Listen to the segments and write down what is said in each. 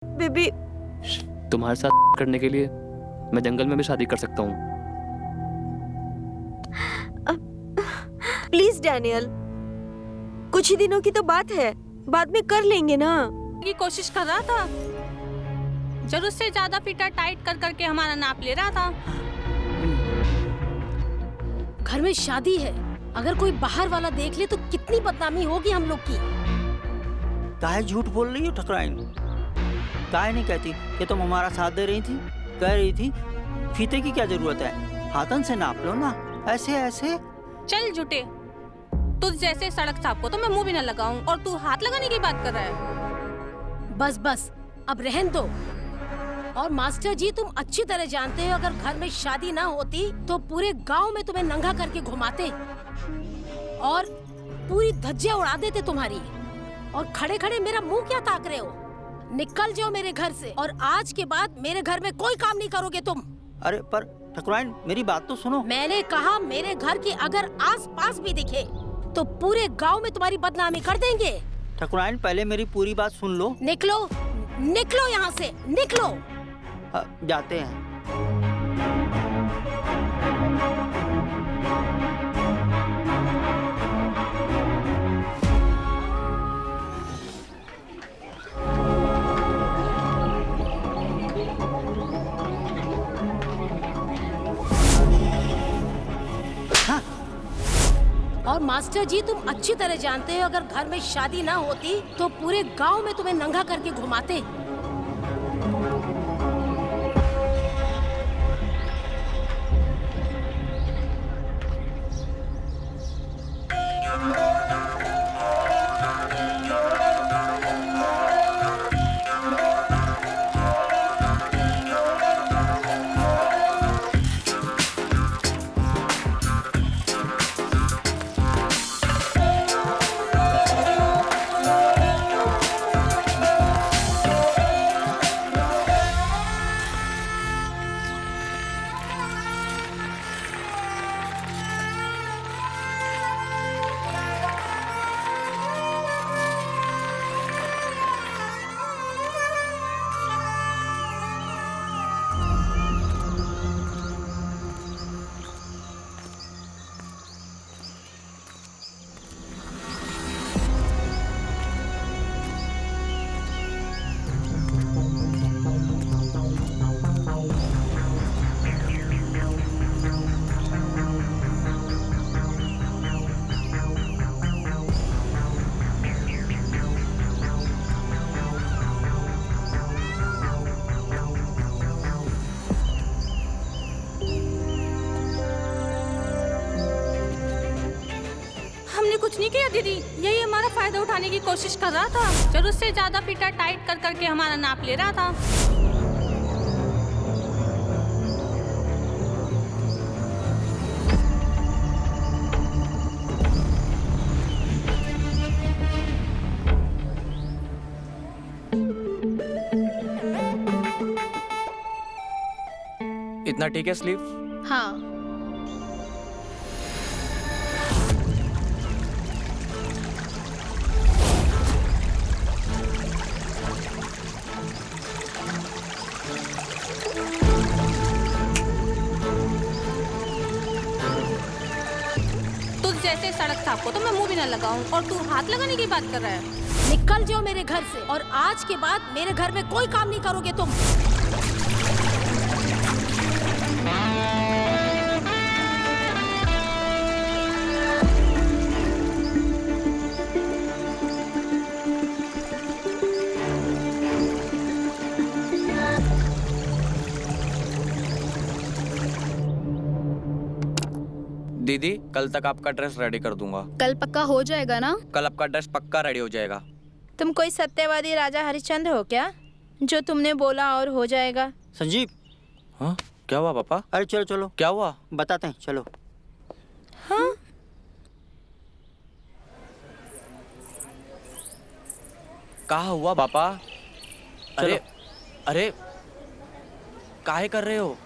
Baby, तुम्हारे साथ करने के लिए मैं जंगल में भी शादी कर सकता हूँ। प्लीज डैनियल, कुछ ही दिनों की तो बात है, बाद में कर लेंगे ना। की कोशिश कर रहा था, जरूरत से ज्यादा फिटर टाइट कर करके हमारा नाप ले रहा था। घर में शादी है, अगर कोई बाहर वाला देख ले तो कितनी बदनामी होगी हम लोग की। काहे झूठ बोल रही हो ठकुराइन? काहे नहीं कहती कि तुम हमारा साथ दे रही थी? कह रही थी फीते की क्या जरूरत है, हाथन से नाप लो ना, ऐसे ऐसे। चल झूठे, तुझ जैसे सड़क सांप को तो मैं मुंह भी न लगाऊं और तू हाथ लगाने की बात कर रहा है। बस बस अब रहन दो। और मास्टर जी, तुम अच्छी तरह जानते हो अगर घर में शादी ना होती तो पूरे गांव में तुम्हें नंगा करके घुमाते और पूरी धज्जियां उड़ा देते तुम्हारी। और खड़े खड़े मेरा मुंह क्या ताक रहे हो? निकल जाओ मेरे घर से, और आज के बाद मेरे घर में कोई काम नहीं करोगे तुम। अरे पर ठकुराइन, मेरी बात तो सुनो। मैंने कहा मेरे घर की अगर आस पास भी दिखे तो पूरे गांव में तुम्हारी बदनामी कर देंगे। ठकुराइन, पहले मेरी पूरी बात सुन लो। निकलो, निकलो यहाँ से, निकलो। जाते हैं। और मास्टर जी, तुम अच्छी तरह जानते हो अगर घर में शादी ना होती तो पूरे गांव में तुम्हें नंगा करके घुमाते। हमने कुछ नहीं किया दीदी, यही हमारा फायदा उठाने की कोशिश कर रहा था, जरूरत से ज्यादा फिटर टाइट कर करके हमारा नाप ले रहा था। इतना ठीक है स्लीव? हाँ। तुझ जैसे सड़क सांप को तो मैं मुंह भी न लगाऊं और तू हाथ लगाने की बात कर रहा है। निकल जाओ मेरे घर से, और आज के बाद मेरे घर में कोई काम नहीं करोगे तुम। दीदी, कल तक आपका ड्रेस रेडी कर दूंगा। कल पक्का हो जाएगा ना? कल आपका ड्रेस पक्का रेडी हो जाएगा। तुम कोई सत्यवादी राजा हरिश्चंद्र हो क्या, जो तुमने बोला और हो जाएगा? संजीव। हाँ, क्या हुआ पापा? अरे चलो चलो, क्या हुआ? बताते हैं, चलो। हाँ? कहा हुआ पापा? अरे अरे, काहे कर रहे हो?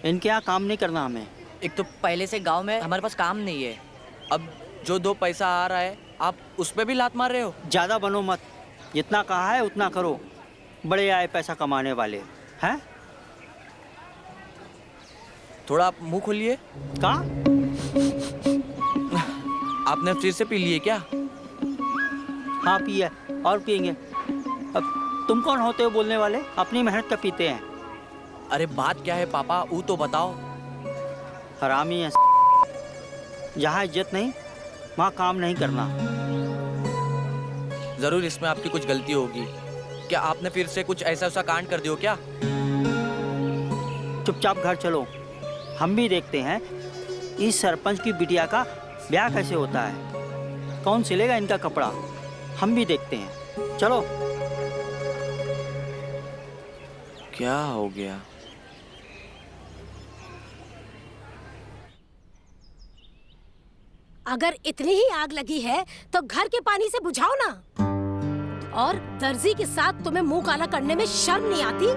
इनके यहाँ काम नहीं करना हमें। एक तो पहले से गांव में हमारे पास काम नहीं है। अब जो 2 पैसा आ रहा है आप उस पे भी लात मार रहे हो। ज्यादा बनो मत, जितना कहा है उतना करो। बड़े आए पैसा कमाने वाले हैं। थोड़ा आप मुंह खोलिए। का आपने फ्रिज से पी लिए क्या? हाँ पिए और पियेंगे। अब तुम कौन होते हो बोलने वाले? अपनी मेहनत का पीते हैं। अरे बात क्या है पापा, वो तो बताओ। हरामी है। जहाँ इज्जत नहीं वहाँ काम नहीं करना। जरूर इसमें आपकी कुछ गलती होगी। क्या आपने फिर से कुछ ऐसा कांड कर दियो क्या? चुपचाप घर चलो, हम भी देखते हैं इस सरपंच की बिटिया का ब्याह कैसे होता है। कौन सिलेगा इनका कपड़ा, हम भी देखते हैं। चलो। क्या हो गया? अगर इतनी ही आग लगी है तो घर के पानी से बुझाओ ना। और दर्जी के साथ तुम्हें मुंह काला करने में शर्म नहीं आती?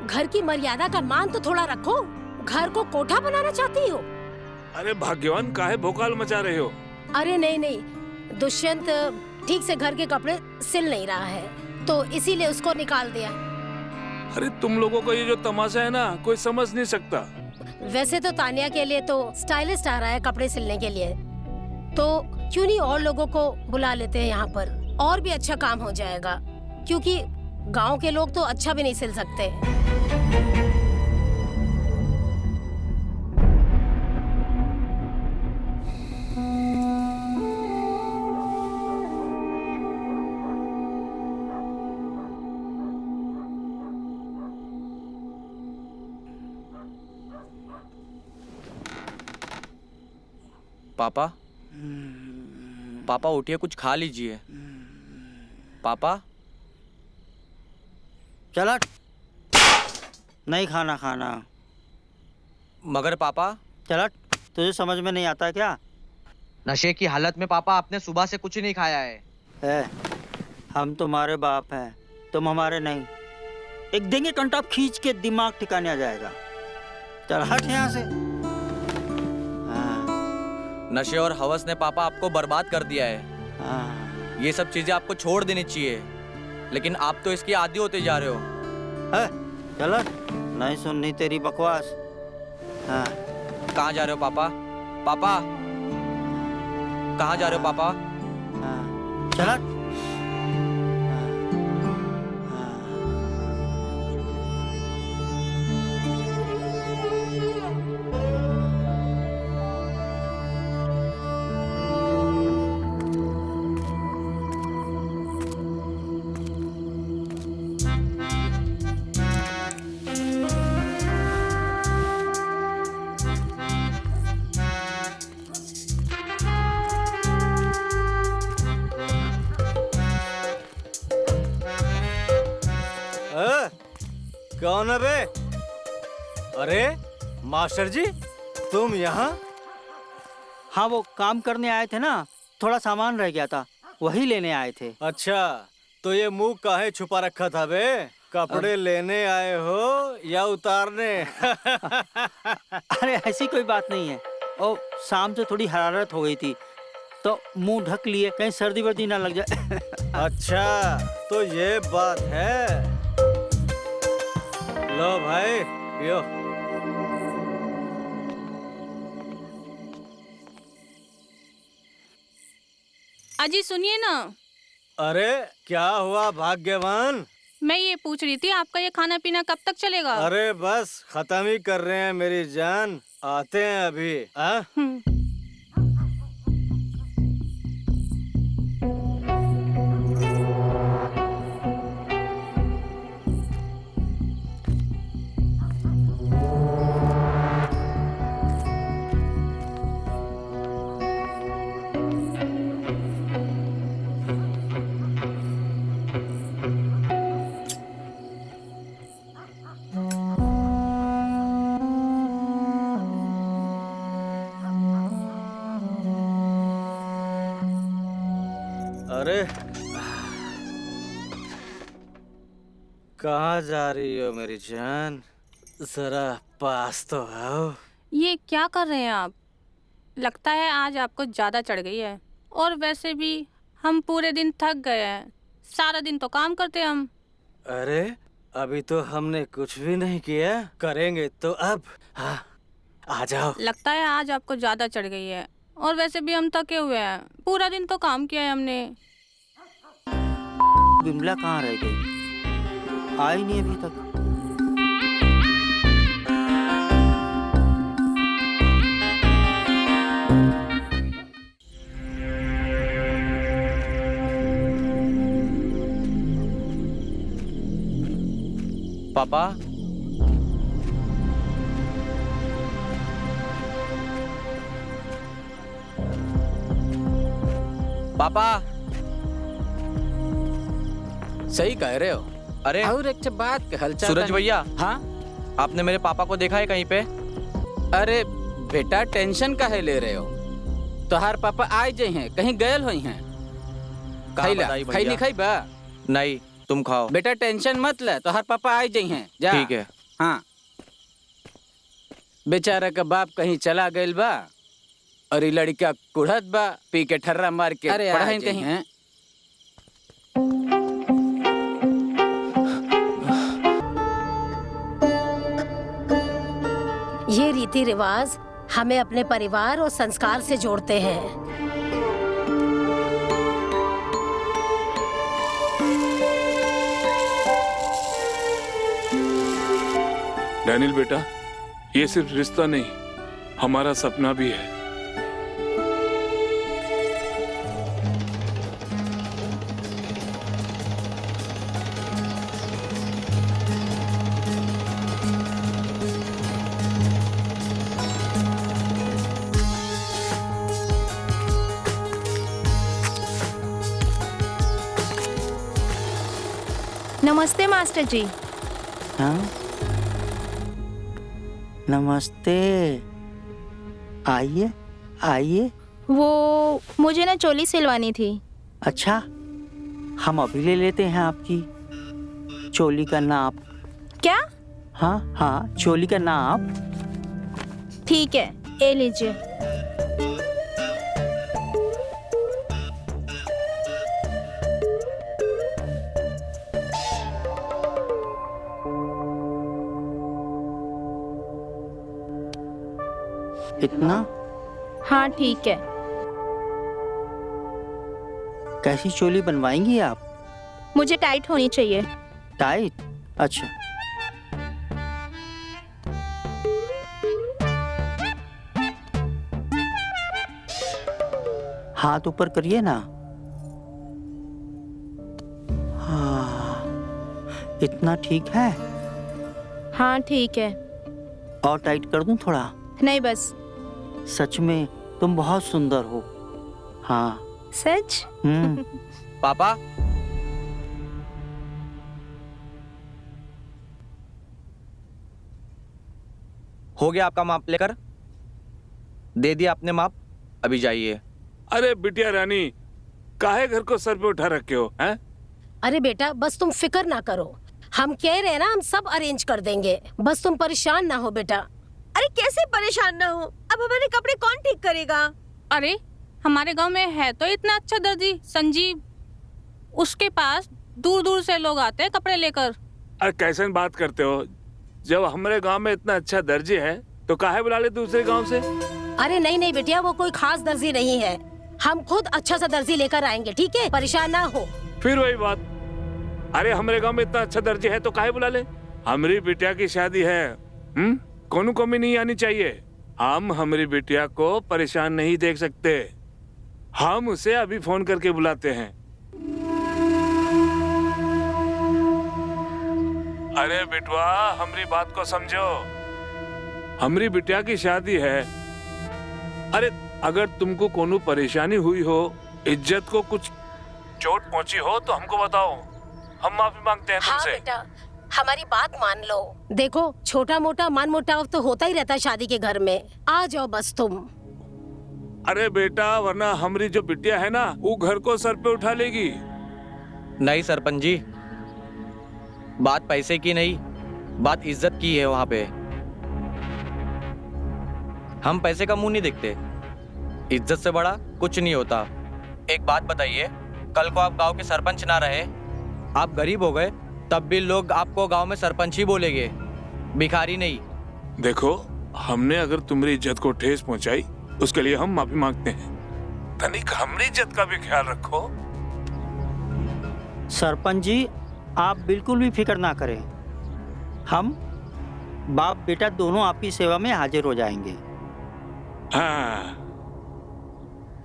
घर की मर्यादा का मान तो थोड़ा रखो। घर को कोठा बनाना चाहती हो? अरे भाग्यवान, काहे भोकाल मचा रहे हो? अरे नहीं नहीं, दुष्यंत ठीक से घर के कपड़े सिल नहीं रहा है तो इसीलिए उसको निकाल दिया। अरे तुम लोगों को ये जो तमाशा है ना, कोई समझ नहीं सकता। वैसे तो तानिया के लिए तो स्टाइलिस्ट आ रहा है कपड़े सिलने के लिए, तो क्यों नहीं और लोगों को बुला लेते हैं यहाँ पर, और भी अच्छा काम हो जाएगा। क्योंकि गांव के लोग तो अच्छा भी नहीं सिल सकते। पापा, पापा उठिए, कुछ खा लीजिए। पापा। चल हट। नहीं खाना खाना। मगर पापा। चल हट, तुझे समझ में नहीं आता क्या? नशे की हालत में पापा आपने सुबह से कुछ नहीं खाया है। हम तुम्हारे बाप हैं, तुम हमारे नहीं। एक देंगे कंटाप खींच के दिमाग ठिकाने आ जाएगा। चल हट यहाँ से। नशे और हवस ने पापा आपको बर्बाद कर दिया है। ये सब चीजें आपको छोड़ देनी चाहिए, लेकिन आप तो इसकी आदी होते जा रहे हो। चल नहीं सुननी तेरी बकवास। हाँ। कहाँ जा रहे हो पापा? पापा कहाँ जा रहे हो पापा? चल। कौन है बे? अरे मास्टर जी, तुम यहाँ? हाँ, वो काम करने आए थे ना, थोड़ा सामान रह गया था, वही लेने आए थे। अच्छा, तो ये मुंह काहे छुपा रखा था बे? कपड़े लेने आए हो या उतारने? अरे ऐसी कोई बात नहीं है। ओ, शाम से थोड़ी हरारत हो गई थी तो मुंह ढक लिए, कहीं सर्दी वर्दी ना लग जाए। अच्छा, तो ये बात है। लो भाई, पियो। अजी सुनिए ना। अरे क्या हुआ भाग्यवान? मैं ये पूछ रही थी, आपका ये खाना पीना कब तक चलेगा? अरे बस खत्म ही कर रहे हैं मेरी जान, आते हैं अभी। अरे कहाँ जा रही हो मेरी जान? जरा पास तो आओ। ये क्या कर रहे हैं आप? लगता है आज आपको ज्यादा चढ़ गई है। और वैसे भी हम पूरे दिन थक गए हैं, सारा दिन तो काम करते हम। अरे अभी तो हमने कुछ भी नहीं किया, करेंगे तो अब। हाँ, आ जाओ। लगता है आज आपको ज्यादा चढ़ गई है। और वैसे भी हम थके हुए हैं, पूरा दिन तो काम किया है हमने। बिमला कहाँ रह गई? आई नहीं अभी तक। पापा, पापा। सही कह रहे हो। अरे और एक बात के हलचल। सूरज भैया, हाँ, आपने मेरे पापा को देखा है कहीं पे? अरे बेटा टेंशन काहे ले रहे हो? तोहार पापा आए जे हैं, कहीं गयल हुई हैं। कहाँ बताई भैया? खाई नहीं खाई बा? नहीं, तुम खाओ। बेटा टेंशन मत ले, तोहार पापा आए जे हैं। जा। ठीक है। हाँ, बेचारा का बाप कहीं चला गइल बा और ये लड़का कुढ़त बा, पी के ठर्रा मार के पढ़ाई कहीं हैं। ये रीति रिवाज हमें अपने परिवार और संस्कार से जोड़ते हैं। डैनियल बेटा, ये सिर्फ रिश्ता नहीं, हमारा सपना भी है। नमस्ते मास्टर जी। हाँ, नमस्ते। आइए आइए। वो मुझे ना चोली सिलवानी थी। अच्छा, हम अभी ले लेते हैं आपकी चोली का नाप। क्या? हाँ हाँ, चोली का नाप। ठीक है, ये लीजिए। इतना? हाँ ठीक है। कैसी चोली बनवाएंगी आप? मुझे टाइट होनी चाहिए। टाइट? अच्छा। हाथ ऊपर करिए ना। हाँ, इतना ठीक है? हाँ ठीक है। और टाइट कर दूं थोड़ा? नहीं बस। सच में तुम बहुत सुंदर हो। हाँ। सच? पापा, हो गया आपका माप लेकर? दे दिया आपने माप, अभी जाइए। अरे बिटिया रानी, काहे घर को सर पे उठा रखे हो हैं? अरे बेटा बस तुम फिक्र ना करो, हम कह रहे हैं ना, हम सब अरेंज कर देंगे, बस तुम परेशान ना हो बेटा। अरे कैसे परेशान ना हो? अब हमारे कपड़े कौन ठीक करेगा? अरे हमारे गांव में है तो इतना अच्छा दर्जी संजीव, उसके पास दूर दूर से लोग आते हैं कपड़े लेकर। अरे कैसे बात करते हो? जब हमारे गांव में इतना अच्छा दर्जी है तो काहे बुला ले दूसरे गांव से? अरे नहीं नहीं बेटिया, वो कोई खास दर्जी नहीं है, हम खुद अच्छा सा दर्जी लेकर आएंगे, ठीक है? परेशान ना हो। फिर वही बात, अरे हमारे गांव में इतना अच्छा दर्जी है तो काहे बुला ले? हमारी बिटिया की शादी है, कोनो कमी नहीं आनी चाहिए। हम हमारी बिटिया को परेशान नहीं देख सकते, हम उसे अभी फोन करके बुलाते हैं। अरे बिटवा, हमारी बात को समझो, हमारी बिटिया की शादी है। अरे अगर तुमको कोनो परेशानी हुई हो, इज्जत को कुछ चोट पहुंची हो तो हमको बताओ, हम माफी मांगते हैं तुमसे। हाँ बेटा, हमारी बात मान लो। देखो छोटा मोटा मन मुटाव तो होता ही रहता है शादी के घर में, आ जाओ बस तुम। अरे बेटा, वरना हमारी जो बिटिया है ना, वो घर को सर पे उठा लेगी। नहीं सरपंच जी, बात पैसे की नहीं, बात इज्जत की है। वहां पे हम पैसे का मुंह नहीं देखते, इज्जत से बड़ा कुछ नहीं होता। एक बात बताइए, कल को आप गांव के सरपंच ना रहे आप गरीब हो गए तब भी लोग आपको गांव में सरपंच ही बोलेंगे, भिखारी नहीं। देखो, हमने अगर तुम्हारी इज्जत को ठेस पहुंचाई उसके लिए हम माफी मांगते हैं। तनिक हमारी इज्जत का भी ख्याल रखो। सरपंच जी, आप बिल्कुल भी फिक्र ना करें, हम बाप बेटा दोनों आपकी सेवा में हाजिर हो जाएंगे। हाँ।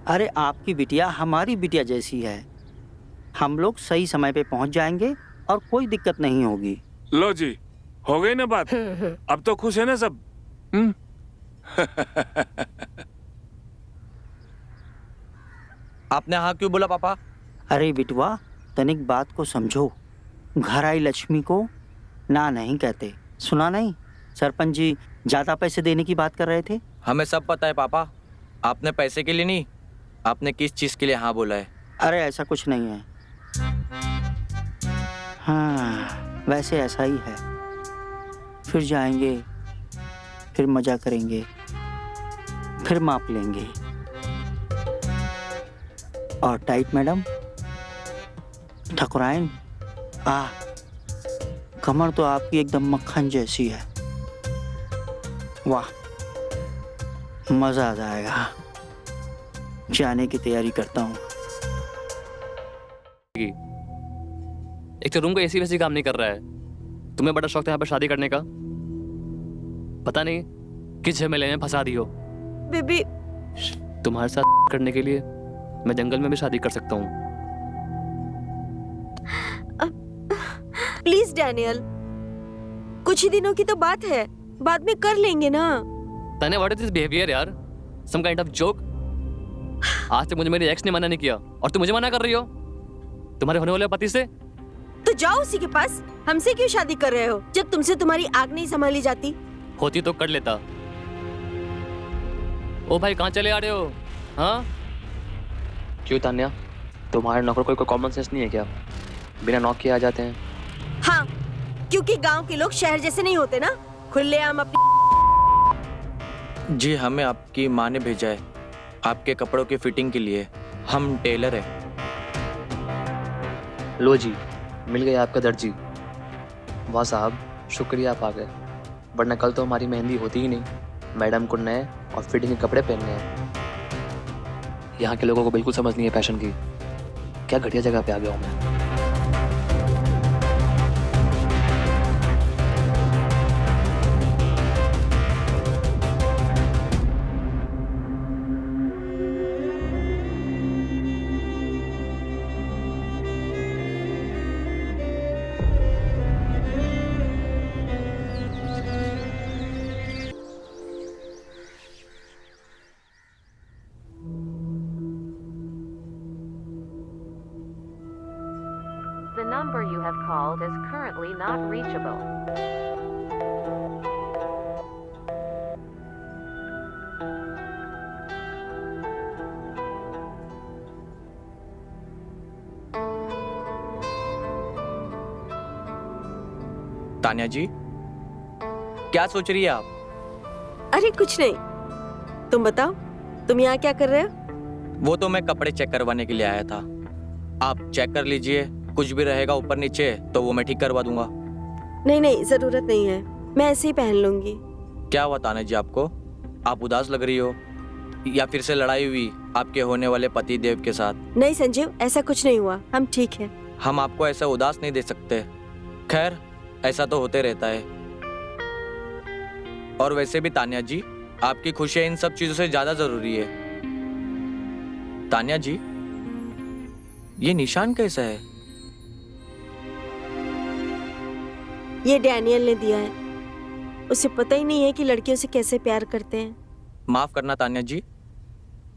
अरे आपकी बिटिया हमारी बिटिया जैसी है, हम लोग सही समय पे पहुंच जाएंगे और कोई दिक्कत नहीं होगी। लो जी, हो गई ना बात? अब तो खुश है ना सब? आपने हाँ क्यों बोला पापा? अरे बिटवा, तनिक बात को समझो। घर आई लक्ष्मी को ना नहीं कहते। सुना नहीं, सरपंच जी ज्यादा पैसे देने की बात कर रहे थे। हमें सब पता है पापा, आपने पैसे के लिए नहीं, आपने किस चीज के लिए हाँ बोला है। अरे ऐसा कुछ नहीं है। हाँ, वैसे ऐसा ही है। फिर जाएंगे, फिर मजा करेंगे, फिर माप लेंगे। और टाइट मैडम, ठकुराइन, कमर तो आपकी एकदम मक्खन जैसी है। वाह, मजा आ जाएगा। जाने की तैयारी करता हूँ। एक तो रूम का एसी वैसे काम नहीं कर रहा है। तुम्हें बड़ा शौक था यहाँ पर शादी करने का, पता नहीं किस झमेले में फंसा दी हो। बेबी, तुम्हारे साथ करने के लिए मैं जंगल में भी शादी कर सकता हूँ। प्लीज डैनियल, कुछ ही दिनों की तो बात है, बाद में कर लेंगे ना। तने व्हाट इज दिस बिहेवियर यार? Some kind of joke? आज तक मुझे मेरी एक्स ने मना नहीं किया और तुम मुझे मना कर रही हो तुम्हारे होने वाले पति से। तो जाओ उसी के पास, हमसे क्यों शादी कर रहे हो जब तुमसे तुम्हारी आग नहीं संभाली जाती? होती तो कर लेता। ओ भाई, कहाँ चले आ रहे हो? हाँ क्यों तान्या, तुम्हारे नौकर कोई कॉमन सेंस नहीं है क्या? बिना नॉक किए आ जाते हैं। हाँ, क्योंकि गांव के लोग शहर जैसे नहीं होते ना, खुलेआम अपनी। जी, हमें आपकी माँ ने भेजा है आपके कपड़ों की फिटिंग के लिए। हम टेलर हैं। लो जी, मिल गया आपका दर्जी। वाह साहब, शुक्रिया आप आ गए, वरना कल तो हमारी मेहंदी होती ही नहीं। मैडम को नए और फिटिंग के कपड़े पहनने हैं। यहाँ के लोगों को बिल्कुल समझ नहीं है फैशन की। क्या घटिया जगह पे आ गया हूँ मैं। The number you have called is currently not reachable. Tanya जी, क्या सोच रही है आप? अरे कुछ नहीं, तुम बताओ, तुम यहाँ क्या कर रहे हो? वो तो मैं कपड़े चेक करवाने के लिए आया था। आप चेक कर लीजिए, कुछ भी रहेगा ऊपर नीचे तो वो मैं ठीक करवा दूंगा। नहीं नहीं, जरूरत नहीं है, मैं ऐसे ही पहन लूंगी। क्या हुआ तान्या जी आपको? आप उदास लग रही हो, या फिर से लड़ाई हुई आपके होने वाले पति देव के साथ? नहीं संजीव, ऐसा कुछ नहीं हुआ, हम ठीक हैं। हम आपको ऐसा उदास नहीं देख सकते। खैर, ऐसा तो होते रहता है। और वैसे भी तान्या जी, आपकी खुशियां इन सब चीजों से ज्यादा जरूरी है। तान्या जी, ये निशान कैसा है? ये डैनियल ने दिया है, उसे पता ही नहीं है कि लड़कियों से कैसे प्यार करते हैं। माफ करना तान्या जी,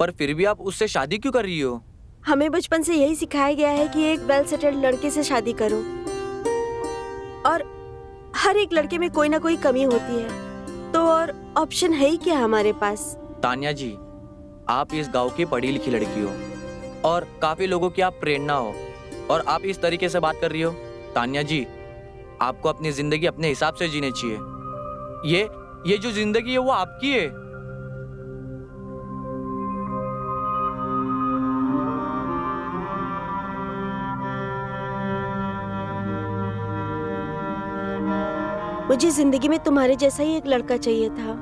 पर फिर भी आप उससे शादी क्यों कर रही हो? हमें बचपन से यही सिखाया गया है कि एक वेल सेटल्ड लड़के से शादी करो, और हर एक लड़के में कोई ना कोई कमी होती है, तो और ऑप्शन है ही क्या हमारे पास? तान्या जी, आप इस गांव की पढ़ी लिखी लड़की हो और काफी लोगों की आप प्रेरणा हो, और आप इस तरीके से बात कर रही हो। तान्या जी, आपको अपनी जिंदगी अपने हिसाब से जीनी चाहिए। ये जो जिंदगी है वो आपकी है। मुझे जिंदगी में तुम्हारे जैसा ही एक लड़का चाहिए था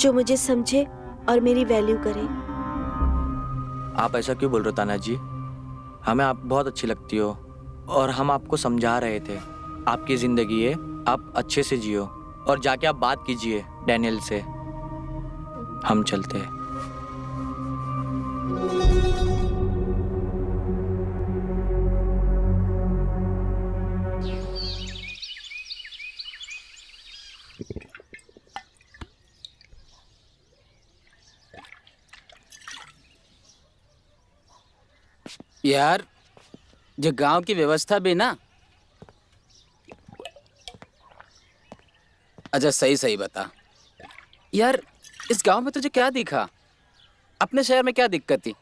जो मुझे समझे और मेरी वैल्यू करे। आप ऐसा क्यों बोल रहे हो तान्या जी? हमें आप बहुत अच्छी लगती हो और हम आपको समझा रहे थे। आपकी जिंदगी है, आप अच्छे से जियो और जाके आप बात कीजिए डैनियल से। हम चलते हैं। यार जो गांव की व्यवस्था भी ना, अच्छा सही सही बता यार, इस गांव में तुझे क्या दिखा? अपने शहर में क्या दिक्कत थी?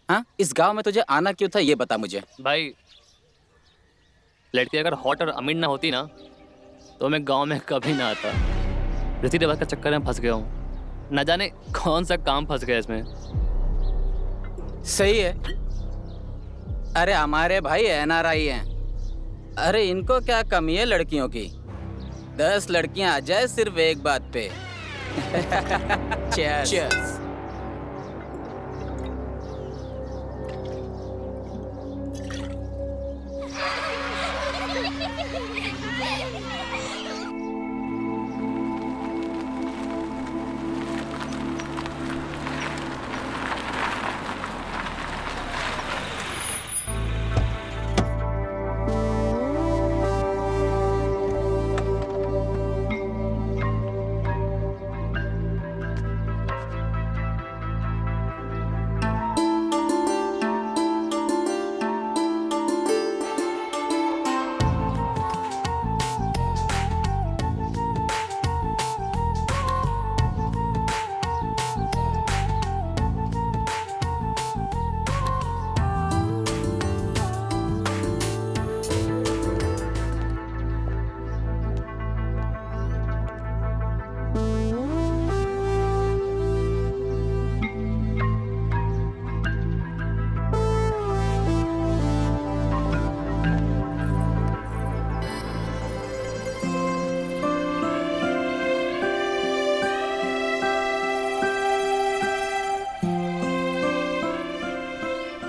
हाँ, इस गांव में तुझे आना क्यों था ये बता मुझे। भाई, लड़की अगर हॉट और अमीर ना होती ना तो मैं गांव में कभी ना आता। रीति रिवाज का चक्कर में फंस गया हूँ। न जाने कौन सा काम फंस गया इसमें। सही है। अरे हमारे भाई NRI हैं। अरे इनको क्या कमी है लड़कियों की? 10 लड़कियां आ जाए सिर्फ एक बात पे। Cheers.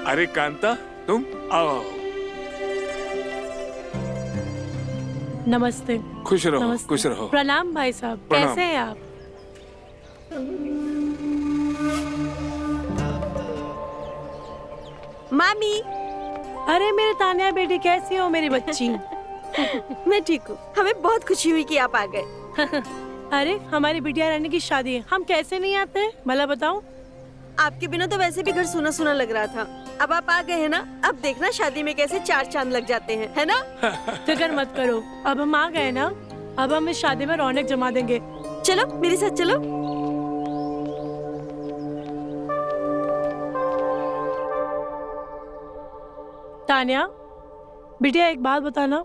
अरे कांता, तुम आओ। नमस्ते। खुश रहो। नमस्ते। खुश रहो। प्रणाम भाई साहब, प्रणाम। कैसे हैं आप? मामी। अरे मेरे तान्या बेटी, कैसी हो मेरी बच्ची? मैं ठीक हूँ। हमें बहुत खुशी हुई कि आप आ गए। अरे हमारी बिटिया रानी की शादी है, हम कैसे नहीं आते हैं भला बताओ। आपके बिना तो वैसे भी घर सुना सुना लग रहा था। अब आप आ गए हैं ना, अब देखना शादी में कैसे 4 चांद लग जाते हैं, है ना? फिक्र मत करो, अब हम आ गए ना, अब हम इस शादी में रौनक जमा देंगे। चलो मेरे साथ चलो। तान्या बिटिया, एक बात बताना,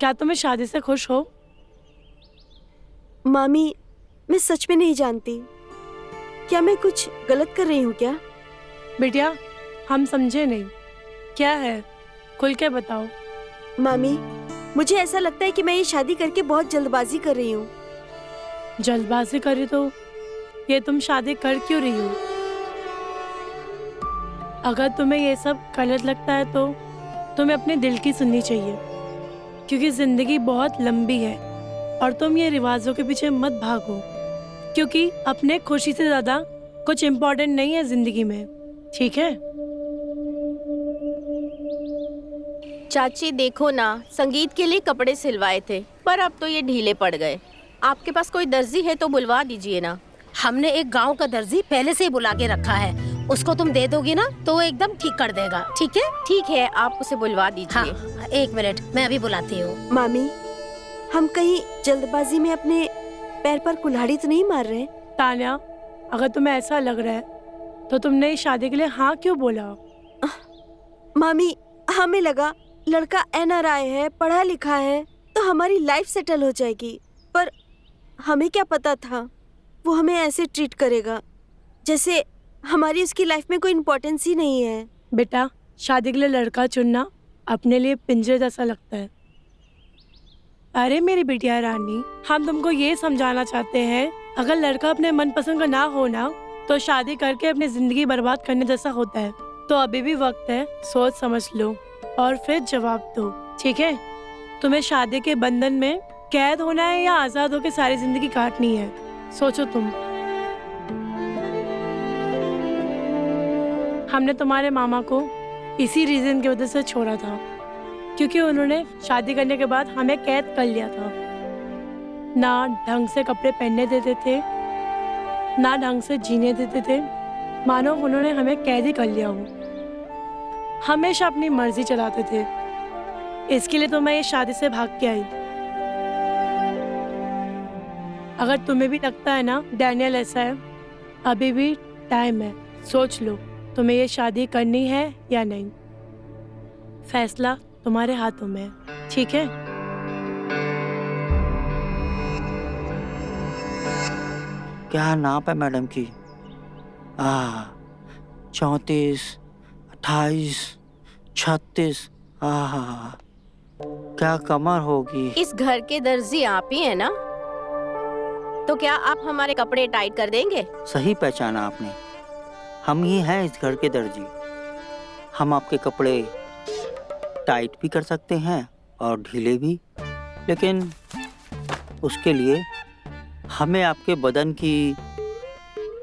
क्या तुम इस शादी से खुश हो? मामी, मैं सच में नहीं जानती। क्या मैं कुछ गलत कर रही हूँ क्या? बिटिया हम समझे नहीं, क्या है खुल के बताओ। मामी, मुझे ऐसा लगता है कि मैं ये शादी करके बहुत जल्दबाजी कर रही हूँ। जल्दबाजी करी तो ये तुम शादी कर क्यों रही हो? अगर तुम्हें ये सब गलत लगता है तो तुम्हें अपने दिल की सुननी चाहिए, क्योंकि जिंदगी बहुत लंबी है और तुम ये रिवाजों के पीछे मत भागो, क्योंकि अपने खुशी से ज्यादा कुछ इम्पोर्टेंट नहीं है जिंदगी में, ठीक है? चाची देखो ना, संगीत के लिए कपड़े सिलवाए थे पर अब तो ये ढीले पड़ गए। आपके पास कोई दर्जी है तो बुलवा दीजिए ना। हमने एक गांव का दर्जी पहले से ही बुला के रखा है, उसको तुम दे दोगी ना तो वो एकदम ठीक कर देगा, ठीक है? ठीक है, आप उसे बुलवा दीजिए। हाँ, 1 मिनट मैं अभी बुलाती हूँ। मामी, हम कहीं जल्दबाजी में अपने पैर पर कुल्हाड़ी तो नहीं मार रहे? तान्या, अगर तुम्हें ऐसा लग रहा है तो तुमने इस शादी के लिए हाँ क्यों बोला? मामी, हमें लगा लड़का NRI है, पढ़ा लिखा है, तो हमारी लाइफ सेटल हो जाएगी, पर हमें क्या पता था वो हमें ऐसे ट्रीट करेगा जैसे हमारी उसकी लाइफ में कोई इम्पोर्टेंस ही नहीं है। बेटा, शादी के लिए लड़का चुनना अपने लिए पिंजरे जैसा लगता है। अरे मेरी बिटिया रानी, हम तुमको ये समझाना चाहते हैं, अगर लड़का अपने मनपसंद का ना हो ना, तो शादी करके अपनी जिंदगी बर्बाद करने जैसा होता है। तो अभी भी वक्त है, सोच समझ लो और फिर जवाब दो, ठीक है? तुम्हें शादी के बंधन में कैद होना है या आजाद होकर सारी जिंदगी काटनी है? सोचो तुम। हमने तुम्हारे मामा को इसी रीजन की वजह से छोड़ा था, क्योंकि उन्होंने शादी करने के बाद हमें कैद कर लिया था। ना ढंग से कपड़े पहनने देते थे, ना ढंग से जीने देते थे, मानो उन्होंने हमें कैद ही कर लिया हो। हमेशा अपनी मर्जी चलाते थे। इसके लिए तो मैं ये शादी से भाग के आई। अगर तुम्हें भी लगता है ना डैनियल ऐसा है, अभी भी टाइम है, सोच लो तुम्हें ये शादी करनी है या नहीं। फैसला तुम्हारे हाथों में है, ठीक है? क्या नाप है मैडम की? 34, 28, 36। क्या कमर होगी। इस घर के दर्जी आप ही है ना? तो क्या आप हमारे कपड़े टाइट कर देंगे? सही पहचाना आपने, हम ही हैं इस घर के दर्जी। हम आपके कपड़े टाइट भी कर सकते हैं और ढीले भी, लेकिन उसके लिए हमें आपके बदन की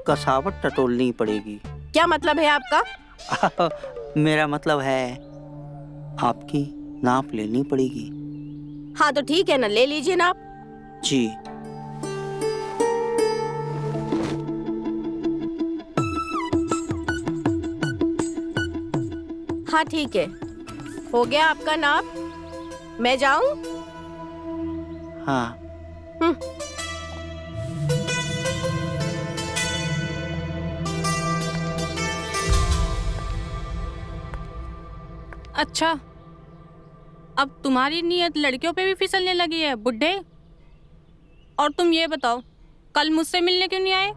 कसावट टटोलनी पड़ेगी। क्या मतलब है आपका? मेरा मतलब है आपकी नाप लेनी पड़ेगी। हाँ तो ठीक है ना, ले लीजिए नाप। जी। हाँ ठीक है, हो गया आपका नाप। मैं जाऊं? हाँ। अच्छा, अब तुम्हारी नीयत लड़कियों पे भी फिसलने लगी है बुड्ढे। और तुम ये बताओ, कल मुझसे मिलने क्यों नहीं आए?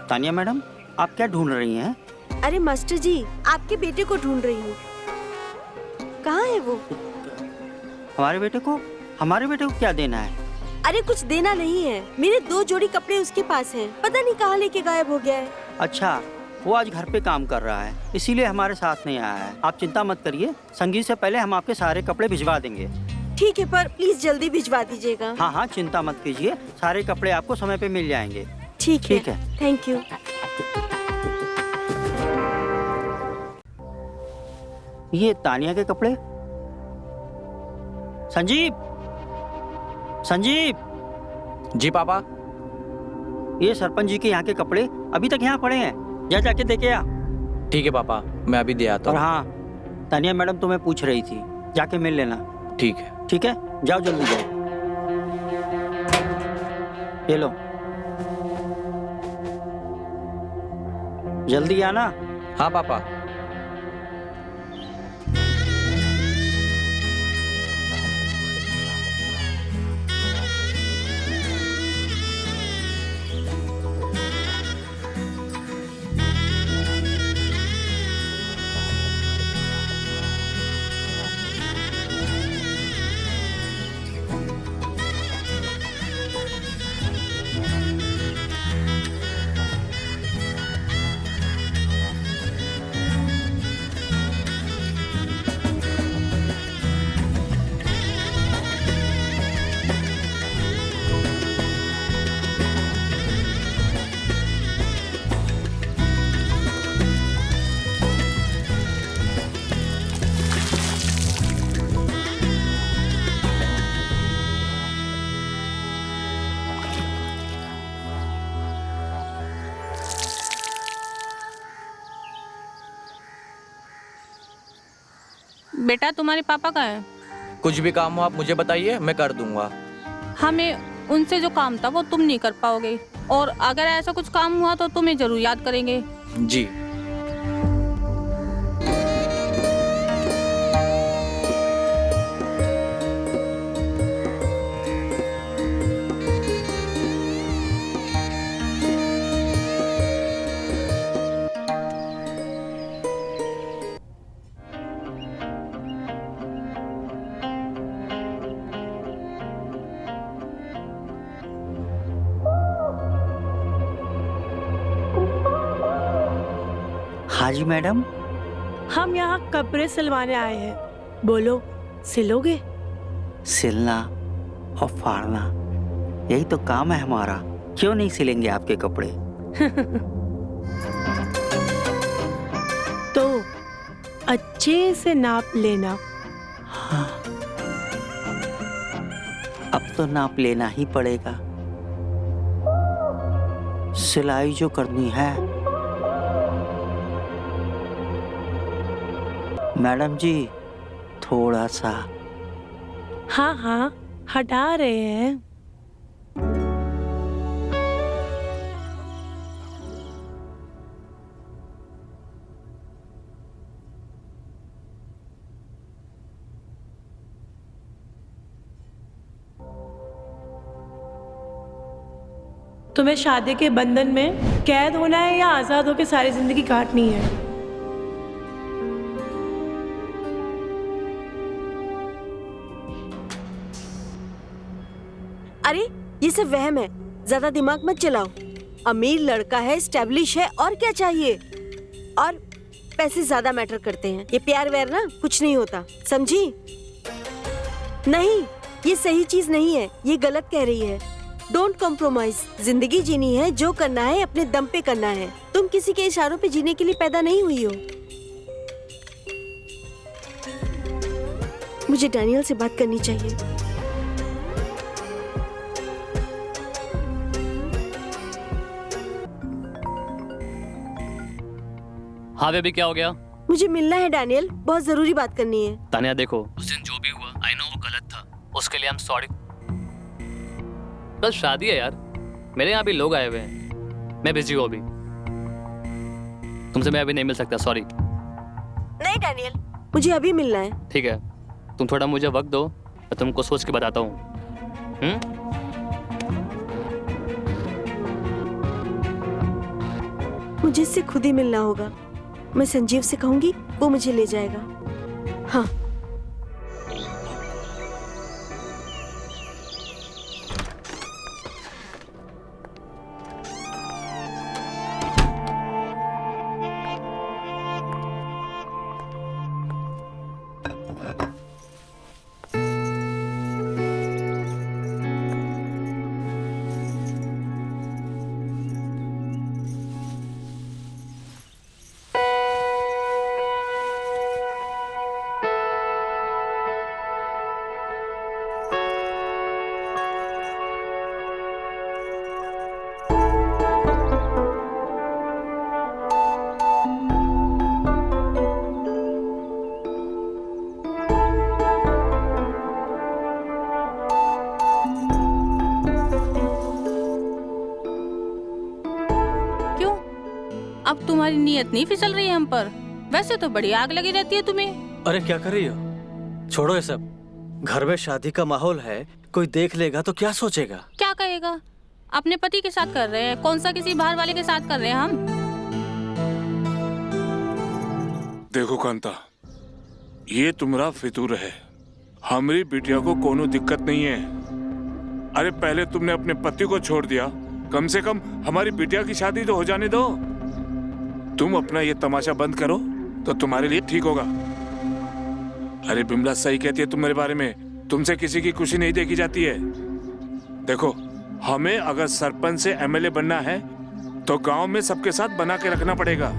तानिया मैडम, आप क्या ढूंढ रही हैं? अरे मास्टर जी, आपके बेटे को ढूंढ रही हूँ। कहाँ है वो? हमारे बेटे को क्या देना है? अरे कुछ देना नहीं है, मेरे 2 जोड़ी कपड़े उसके पास हैं। पता नहीं कहाँ लेके गायब हो गया है। अच्छा, वो आज घर पे काम कर रहा है, इसीलिए हमारे साथ नहीं आया है। आप चिंता मत करिए, संगीत से पहले हम आपके सारे कपड़े भिजवा देंगे। ठीक है, पर प्लीज जल्दी भिजवा दीजिएगा। हाँ हाँ, चिंता मत कीजिए, सारे कपड़े आपको समय पे मिल जाएंगे। ठीक है, थैंक यू। ये तानिया के कपड़े। संजीव। जी पापा। ये सरपंच जी के यहाँ के कपड़े अभी तक यहाँ पड़े हैं, जाके देखे आ। ठीक है पापा, मैं अभी दे आता और हूँ। हाँ, तानिया मैडम तुम्हें पूछ रही थी, जाके मिल लेना। ठीक है। ठीक है, जाओ जल्दी जाओ। ये लो, जल्दी आना। हाँ पापा। बेटा तुम्हारे पापा का है? कुछ भी काम हो आप मुझे बताइए, मैं कर दूंगा। हमें उनसे जो काम था वो तुम नहीं कर पाओगे, और अगर ऐसा कुछ काम हुआ तो तुम्हें जरूर याद करेंगे। जी। हाँ जी मैडम। हम यहाँ कपड़े सिलवाने आए हैं, बोलो सिलोगे? सिलना और फाड़ना यही तो काम है हमारा, क्यों नहीं सिलेंगे आपके कपड़े? तो अच्छे से नाप लेना। हाँ, अब तो नाप लेना ही पड़ेगा, सिलाई जो करनी है। मैडम जी थोड़ा सा। हाँ हाँ हटा रहे हैं। तुम्हें शादी के बंधन में कैद होना है या आजाद होकर सारी जिंदगी काटनी है? अरे ये सब वहम है, ज्यादा दिमाग मत चलाओ। अमीर लड़का है, स्टैब्लिश है, और क्या चाहिए? और पैसे ज्यादा मैटर करते हैं। ये प्यार व्यार ना कुछ नहीं होता, समझी? नहीं, ये सही चीज नहीं है, ये गलत कह रही है। Don't compromise. जिंदगी जीनी है, जो करना है अपने दम पे करना है। तुम किसी के इशारों पे जीने के लिए पैदा नहीं हुई हो। मुझे डैनियल से बात करनी चाहिए। हाँ बेबी, क्या हो गया? मुझे मिलना है डैनियल, बहुत जरूरी बात करनी है। तानिया देखो, उस दिन जो भी हुआ आई नो वो गलत था, उसके लिए आई एम सॉरी। कल शादी है यार, मेरे यहाँ भी लोग आए हुए हैं, मैं बिजी हूँ अभी, तुमसे मैं अभी नहीं मिल सकता, सॉरी। नहीं डैनियल, मुझे अभी मिलना है। ठीक है, तुम थोड़ा मुझे वक्त दो, मैं तुमको सोच के बताता हूँ। मुझे इससे खुद ही मिलना होगा। मैं संजीव से कहूंगी, वो मुझे ले जाएगा। हाँ। अब तुम्हारी नीयत नहीं फिसल रही है हम पर? वैसे तो बड़ी आग लगी रहती है तुम्हें। अरे क्या कर रही हो? छोड़ो ये सब। घर में शादी का माहौल है, कोई देख लेगा तो क्या सोचेगा? क्या कहेगा? अपने पति के साथ कर रहे हैं, कौन सा किसी बाहर वाले के साथ कर रहे हैं हम? देखो कांता, ये तुम्हारा फितूर है। हमारी बिटिया को कोनो दिक्कत नहीं है। अरे पहले तुमने अपने पति को छोड़ दिया, कम से कम हमारी बिटिया की शादी तो हो जाने दो। तुम अपना ये तमाशा बंद करो तो तुम्हारे लिए ठीक होगा। अरे बिमला सही कहती है तुम्हारे बारे में, तुमसे किसी की खुशी नहीं देखी जाती है। देखो, हमें अगर सरपंच से एमएलए बनना है तो गांव में सबके साथ बना के रखना पड़ेगा।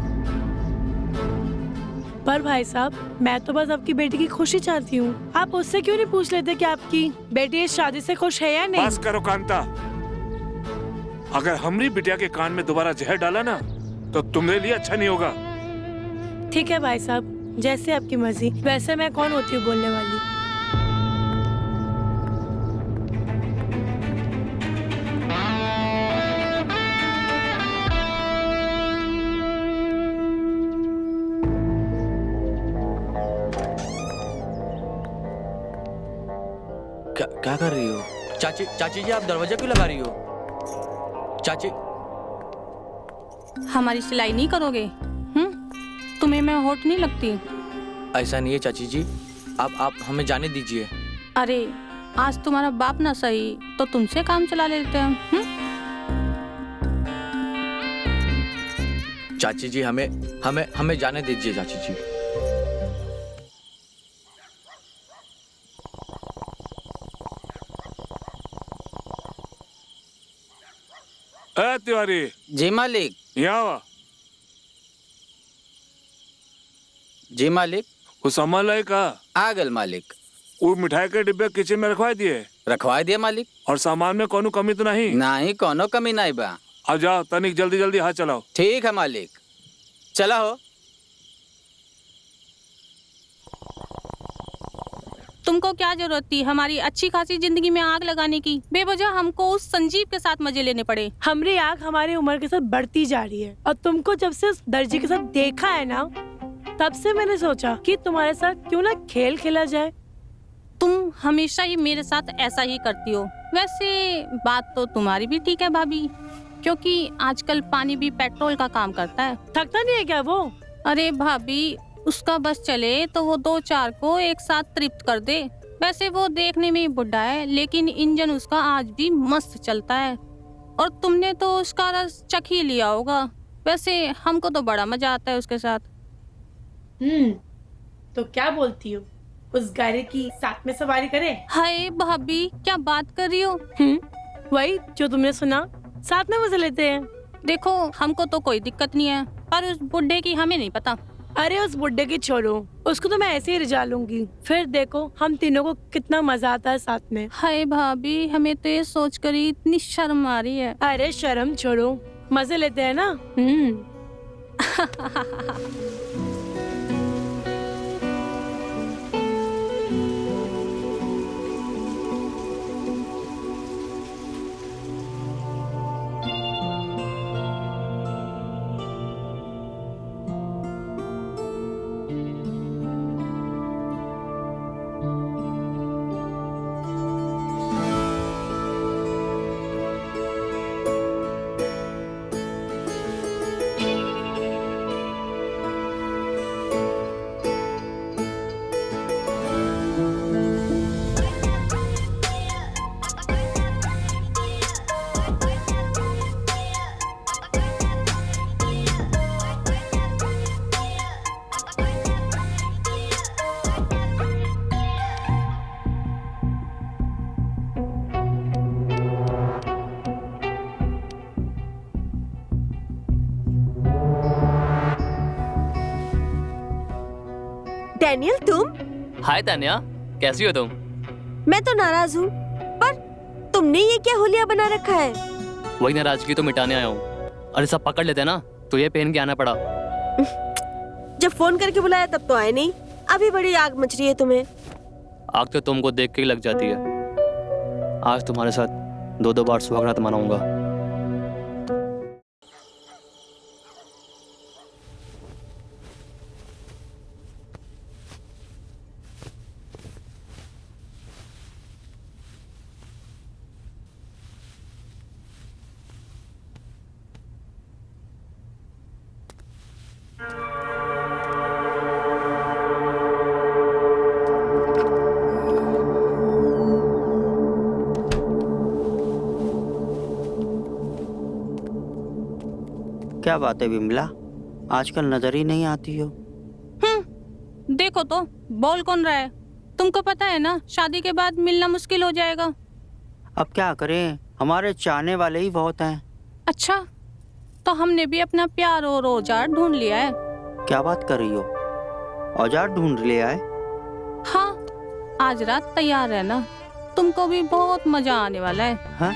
पर भाई साहब, मैं तो बस आपकी बेटी की खुशी चाहती हूँ। आप उससे क्यों नहीं पूछ लेते कि आपकी बेटी इस शादी से खुश है या नहीं? बस करो कांता, अगर हमारी बिटिया के कान में दोबारा जहर डाला ना तो तुम्हारे लिए अच्छा नहीं होगा। ठीक है भाई साहब, जैसे आपकी मर्जी। वैसे मैं कौन होती हूँ बोलने वाली। क्या कर रही हो? चाची जी, आप दरवाजा क्यों लगा रही हो? चाची, हमारी सिलाई नहीं करोगे? तुम्हें मैं होट नहीं लगती? ऐसा नहीं है चाची जी, आप हमें जाने दीजिए। अरे आज तुम्हारा बाप ना सही तो तुमसे काम चला लेते हैं। चाची जी, हमें जाने दीजिए चाची जी। तिवारी जी मालिक। यहाँ जी मालिक। वो सामान लाए का? आ गल मालिक। वो मिठाई के डिब्बे किचन में रखवा दिए? रखवा दिए मालिक। और सामान में कोनो कमी तो नहीं? नहीं, कोनो कमी नहीं बा। अब जाओ तनिक जल्दी जल्दी हाथ चलाओ। ठीक है मालिक, चला हो। तुमको क्या जरूरत थी हमारी अच्छी खासी जिंदगी में आग लगाने की? बेवजह हमको उस संजीव के साथ मजे लेने पड़े। हमारी आग हमारी उम्र के साथ बढ़ती जा रही है और तुमको जब से उस दर्जी के साथ देखा है ना, तब से मैंने सोचा कि तुम्हारे साथ क्यों ना खेल खेला जाए। तुम हमेशा ही मेरे साथ ऐसा ही करती हो। वैसे बात तो तुम्हारी भी ठीक है भाभी, क्योंकि आजकल पानी भी पेट्रोल का काम करता है। थकता नहीं है क्या वो? अरे भाभी, उसका बस चले तो वो 2-4 को एक साथ तृप्त कर दे। वैसे वो देखने में बुढ़ा है, लेकिन इंजन उसका आज भी मस्त चलता है। और तुमने तो उसका रस चख ही लिया होगा। वैसे हमको तो बड़ा मजा आता है उसके साथ। तो क्या बोलती हो, उस गाड़ी की साथ में सवारी करें? हाय भाभी, क्या बात कर रही हो? वही जो तुमने सुना, साथ में मजे लेते हैं। देखो, हमको तो कोई दिक्कत नहीं है, पर उस बुढ़े की हमें नहीं पता। अरे उस बुड्ढे की छोड़ो, उसको तो मैं ऐसे ही रिझा लूंगी। फिर देखो हम तीनों को कितना मजा आता है साथ में। हाय भाभी, हमें तो ये सोच कर ही इतनी शर्म आ रही है। अरे शर्म छोड़ो, मजे लेते हैं ना। डैनियल, तुम? हाय तान्या, कैसी हो तुम? मैं तो नाराज हूँ, पर तुमने ये क्या होलिया बना रखा है? वही नाराजगी तो मिटाने आया हूँ। अरे सब पकड़ लेते ना, तो ये पहन के आना पड़ा। जब फोन करके बुलाया तब तो आए नहीं। अभी बड़ी आग मच रही है तुम्हें। आग तो तुमको देख के ही लग जाती है। आज तुम्हारे साथ 2-2 बार सुहागरात मनाऊंगा। क्या बात है बिमला, आजकल नजर ही नहीं आती हो। देखो तो, बोल कौन रहा है? तुमको पता है ना, शादी के बाद मिलना मुश्किल हो जाएगा। अब क्या करें, हमारे चाहने वाले ही बहुत हैं। अच्छा, तो हमने भी अपना प्यार और औजार ढूंढ लिया है। क्या बात कर रही हो? औजार ढूंढ लिया है? हाँ, आज रात तैयार रहना, तुमको भी बहुत मजा आने वाला है। हाँ?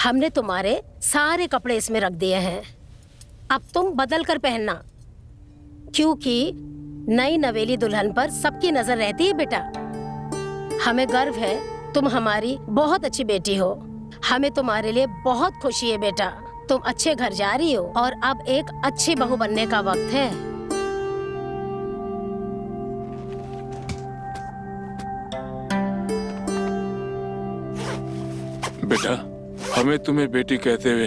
हमने तुम्हारे सारे कपड़े इसमें रख दिए हैं, अब तुम बदल कर पहनना, क्योंकि नई नवेली दुल्हन पर सबकी नजर रहती है बेटा। हमें गर्व है, तुम हमारी बहुत अच्छी बेटी हो, हमें तुम्हारे लिए बहुत खुशी है बेटा। तुम अच्छे घर जा रही हो और अब एक अच्छी बहू बनने का वक्त है। बेटा, हमें तुम्हें बेटी कहते हुए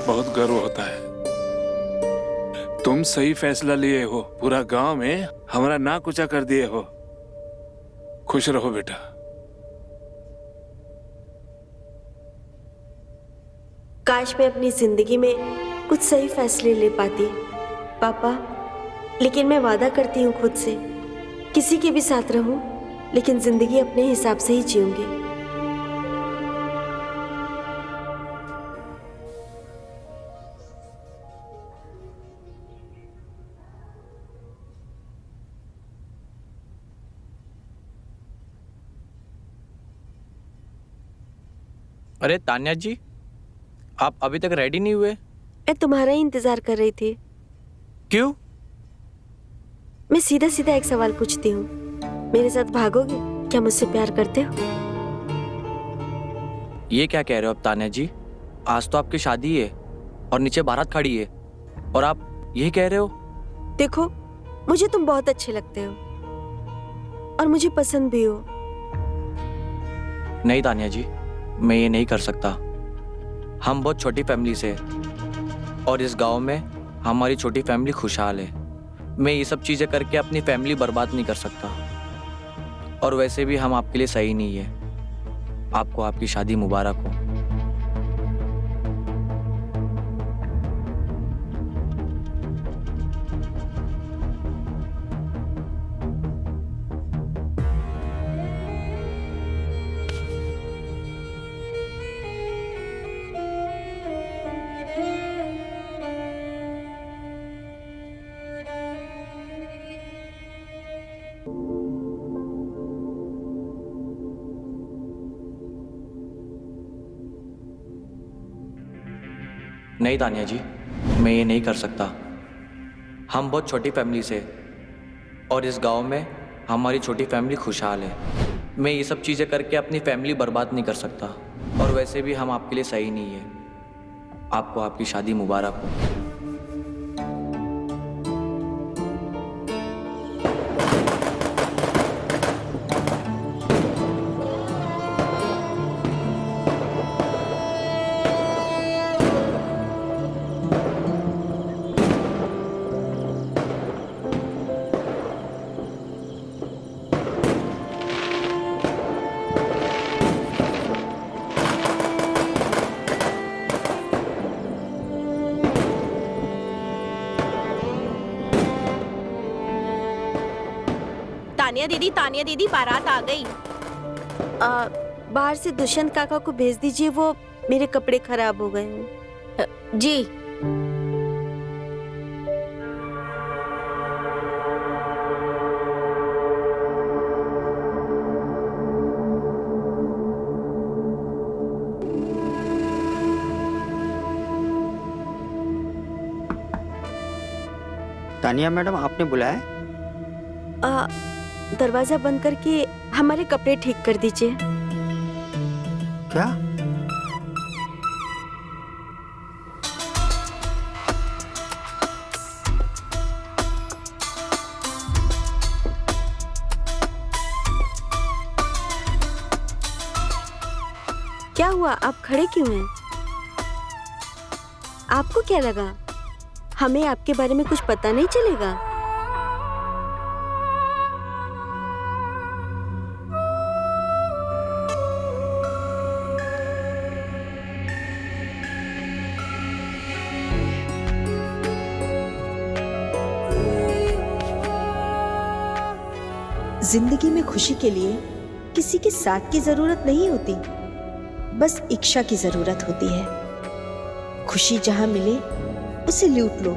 बहुत गर्व होता है। तुम सही फैसला लिए हो, पूरा गांव में हमारा नाक ऊंचा कर दिए हो। खुश रहो बेटा। काश मैं अपनी जिंदगी में कुछ सही फैसले ले पाती पापा, लेकिन मैं वादा करती हूँ खुद से, किसी के भी साथ रहूं, लेकिन जिंदगी अपने हिसाब से ही जीऊंगी। अरे तान्या जी, आप अभी तक रेडी नहीं हुए? मैं तुम्हारा ही इंतजार कर रही थी। क्यों? मैं सीधा सीधा एक सवाल पूछती हूँ, मेरे साथ भागोगे? क्या मुझसे प्यार करते हो? ये क्या कह रहे हो अब तान्या जी? आज तो आपकी शादी है और नीचे बारात खड़ी है और आप यही कह रहे हो? देखो, मुझे तुम बहुत अच्छे लगते हो और मुझे पसंद भी हो। नहीं तान्या जी, मैं ये नहीं कर सकता। हम बहुत छोटी फैमिली से और इस गांव में हमारी छोटी फैमिली खुशहाल है। मैं ये सब चीज़ें करके अपनी फैमिली बर्बाद नहीं कर सकता, और वैसे भी हम आपके लिए सही नहीं है। आपको आपकी शादी मुबारक हो। नहीं तान्या जी, मैं ये नहीं कर सकता। हम बहुत छोटी फैमिली से और इस गांव में हमारी छोटी फैमिली खुशहाल है। मैं ये सब चीज़ें करके अपनी फैमिली बर्बाद नहीं कर सकता, और वैसे भी हम आपके लिए सही नहीं है। आपको आपकी शादी मुबारक हो। तानिया दीदी बारात आ गई। बाहर से दुष्यंत काका को भेज दीजिए, वो मेरे कपड़े खराब हो गए हैं। जी। तानिया मैडम, आपने बुलाया? दरवाजा बंद करके हमारे कपड़े ठीक कर दीजिए। क्या? क्या हुआ? आप खड़े क्यों हैं? आपको क्या लगा हमें आपके बारे में कुछ पता नहीं चलेगा? जिंदगी में खुशी के लिए किसी के साथ की जरूरत नहीं होती, बस इच्छा की जरूरत होती है। खुशी जहां मिले उसे लूट लो।